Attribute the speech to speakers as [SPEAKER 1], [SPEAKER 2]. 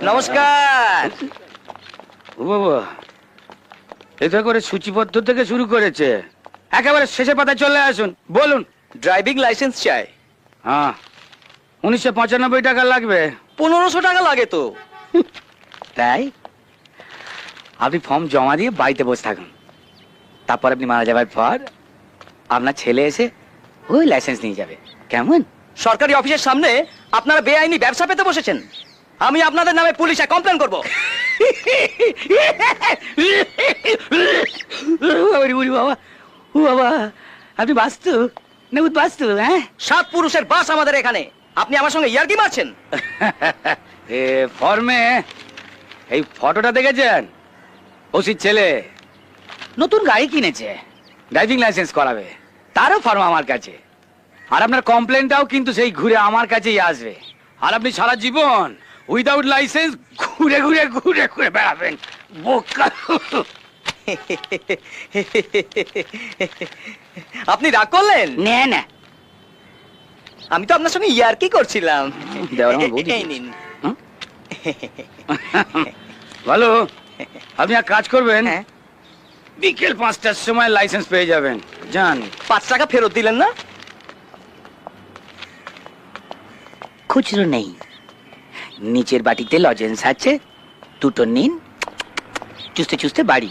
[SPEAKER 1] নমস্কার।
[SPEAKER 2] ও বাবা, এটা করে সূচিপত্র থেকে শুরু করেছে, একেবারে শেষের পাতায় চলে আসুন। বলুন।
[SPEAKER 1] ড্রাইভিং লাইসেন্স চাই।
[SPEAKER 2] হ্যাঁ, 1995 টাকা লাগবে।
[SPEAKER 1] 1500 টাকা লাগে তো।
[SPEAKER 2] তাই আপনি ফর্ম জমা দিয়ে বাড়িতে বসে থাকুন, তারপর আপনি মারা যাবার পর আপনার ছেলে এসে ওই লাইসেন্স নিয়ে যাবে। কেমন?
[SPEAKER 1] সরকারি অফিসের সামনে আপনারা বেআইনি ব্যবসা পেতে বসেছেন। আমি আপনাদের নামে পুলিশে কমপ্লেন করব।
[SPEAKER 2] বাবা, ও বাবা, আপনি বাস্তু না বাস্তু? হ্যাঁ,
[SPEAKER 1] 7 পুরুষের বাস আমাদের এখানে, আপনি আমার সঙ্গে ইয়ার্কি মারছেন?
[SPEAKER 2] এ ফর্মে এই ফটোটা দেখেছেন? ওসির ছেলে নতুন গাড়ি কিনেছে, ড্রাইভিং লাইসেন্স করাবে, তারও ফর্ম আমার কাছে। আর আপনার কমপ্লেনটাও কিন্তু সেই ঘুরে আমার কাছেই আসবে। আর আপনি সারা জীবন উইদাউট লাইসেন্স ঘুরে ঘুরে ঘুরে ঘুরে বেড়াবেন। বোকা।
[SPEAKER 1] আপনি রাগ করলেন?
[SPEAKER 2] না না,
[SPEAKER 1] আমি তো আপনার সঙ্গে ইয়ার্কি করছিলাম।
[SPEAKER 2] দেওয়ার আমার বৌদি।
[SPEAKER 1] এই নিন।
[SPEAKER 2] ভালো, আপনি এক কাজ করবেন,
[SPEAKER 1] হ্যাঁ।
[SPEAKER 2] বিকেল 5টার সময় লাইসেন্স পেয়ে যাবেন। যান।
[SPEAKER 1] 5 টাকা ফেরত দিলেন না?
[SPEAKER 2] খুচরো নেই, নিচের বাটিতে লজেন্স আছে, দুটো নিন, চুষতে চুষতে বাড়ি।